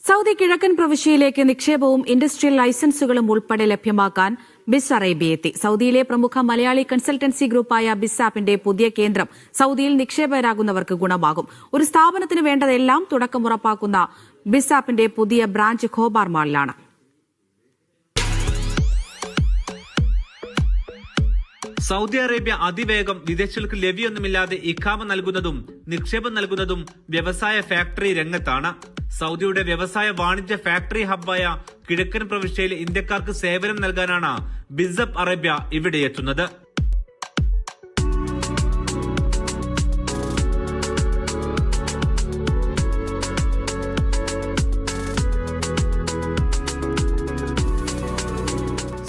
Saudi കിഴക്കൻ പ്രവിശ്യയിലേക്ക് നിക്ഷേപവും industrial ലൈസൻസുകളും ഉൾപ്പെടെ ലഭ്യമാക്കാൻ ബിസ് അറേബ്യ എത്തി. സൗദിയിലെ പ്രമുഖ മലയാളി കൺസൾട്ടൻസി ഗ്രൂപ്പായ ബിസാപ്പിന്റെ പുതിയ കേന്ദ്രം സൗദിയിൽ നിക്ഷേപകരാകുന്നവർക്ക് ഗുണമാകും. ഒരു സ്ഥാപനത്തിന് വേണ്ടതെല്ലാം തുടക്കം ഉറപ്പാക്കുന്ന ബിസാപ്പിന്റെ പുതിയ ബ്രാഞ്ച് ഖോബാർ മാളിലാണ്. സൗദി അറേബ്യ അതിവേഗം വിദേശികൾക്ക് ലവ്യൊന്നുമില്ലാതെ ഇഖാമ നൽകുന്നതും നിക്ഷേപം നൽകുന്നതും വ്യവസായ ഫാക്ടറി രംഗത്താണ്. സൗദിയുടെ വ്യവസായ വാണിജ്യ ഫാക്ടറി ഹബ്ബായ കിഴക്കൻ പ്രവിശ്യയിലെ ഇന്ത്യക്കാർക്ക് സേവനം നൽകാനാണ് ബിസപ്പ് അറേബ്യ ഇവിടെ എത്തുന്നത്.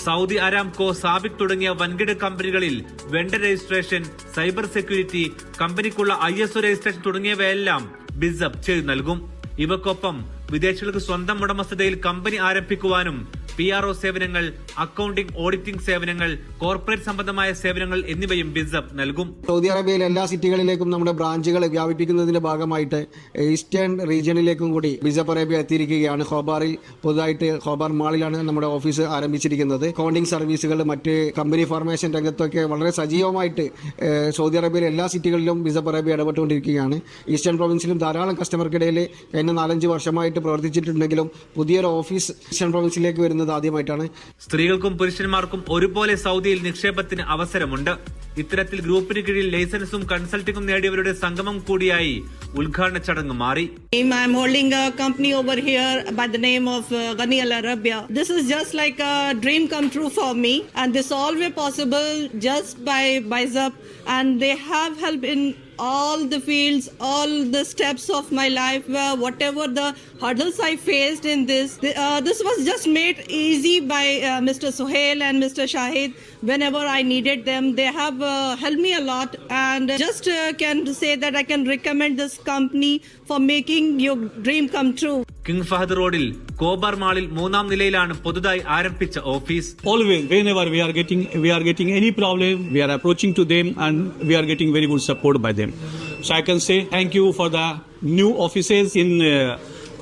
സൗദി അരാംകോ, സാബിക് തുടങ്ങിയ വൻകിട കമ്പനികളിൽ വെണ്ടർ രജിസ്ട്രേഷൻ, സൈബർ സെക്യൂരിറ്റി, കമ്പനിക്കുള്ള ISO രജിസ്ട്രേഷൻ തുടങ്ങിയവയെല്ലാം ബിസപ്പ് ചെയ്തു നൽകും. ഇവക്കൊപ്പം വിദേശികൾക്ക് സ്വന്തം ഉടമസ്ഥതയിൽ കമ്പനി ആരംഭിക്കുവാനും PRO സേവനങ്ങൾ, അക്കൌണ്ടിംഗ്, ഓഡിറ്റിംഗ് സേവനങ്ങൾ, കോർപ്പറേറ്റ് സംബന്ധമായ സേവനങ്ങൾ എന്നിവയും ബിസപ്പ് നൽകും. സൗദി അറേബ്യയിലെ എല്ലാ സിറ്റികളിലേക്കും നമ്മുടെ ബ്രാഞ്ചുകൾ വ്യാപിപ്പിക്കുന്നതിന്റെ ഭാഗമായിട്ട് ഈസ്റ്റേൺ റീജിയനിലേക്കും കൂടി ബിസപ്പ് അറേബ്യ എത്തിയിരിക്കുകയാണ്. ഖോബാറിൽ പുതുതായിട്ട് ഖോബാർ മാളിലാണ് നമ്മുടെ ഓഫീസ് ആരംഭിച്ചിരിക്കുന്നത്. അക്കൌണ്ടിംഗ് സർവീസുകൾ, മറ്റ് കമ്പനി ഫോർമേഷൻ രംഗത്തൊക്കെ വളരെ സജീവമായിട്ട് സൗദി അറേബ്യയിലെ എല്ലാ സിറ്റികളിലും ബിസപ്പ് അറേബ്യ ഇടപെട്ടുകൊണ്ടിരിക്കുകയാണ്. ഈസ്റ്റേൺ പ്രൊവിൻസിലും ധാരാളം കസ്റ്റമർക്കിടയിൽ കഴിഞ്ഞ 4-5 വർഷമായിട്ട് പ്രവർത്തിച്ചിട്ടുണ്ടെങ്കിലും പുതിയൊരു ഓഫീസ് ഈസ്റ്റേൺ പ്രൊവിൻസിലേക്ക് വരുന്നത് ആദ്യമായിട്ടാണ്. സ്ത്രീകൾക്കും പുരുഷന്മാർക്കും ഒരുപോലെ സൗദിയിൽ നിക്ഷേപത്തിന് അവസരമുണ്ട്. ഇത്തരത്തിൽ ഗ്രൂപ്പിന് കീഴിൽ ലൈസൻസും കൺസൾട്ടിംഗും നേടിയവരുടെ സംഗമം കൂടിയായി ഉദ്ഘാടന ചടങ്ങ് മാറി. I am holding a company over here by the name of Ghani Al Arabia. This is just like a dream come true for me, and this all way possible just by BISAP, and they have helped in all the fields, all the steps of my life, whatever the hurdles I faced in this. This was just made easy by Mr. Suhail and Mr. Shahid. Whenever I needed them, they have helped me a lot, and just can say that I can recommend this company for making your dream come true. King Fahd റോഡിൽ Khobar മാളിൽ 3ാം നിലയിലാണ് പുതുതായി ആരംഭിച്ച office. Always, whenever we are getting any problem, we are approaching to them and we are getting very good support by them. So I can say thank you for the new offices in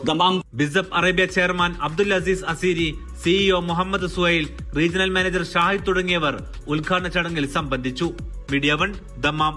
Dammam. ബിസപ്പ് Arabia chairman Abdul Aziz Asiri, CEO Muhammad Suhail, regional manager Shahid തുടങ്ങിയവർ ഉദ്ഘാടന ചടങ്ങിൽ സംബന്ധിച്ചു. Media 1 Dammam.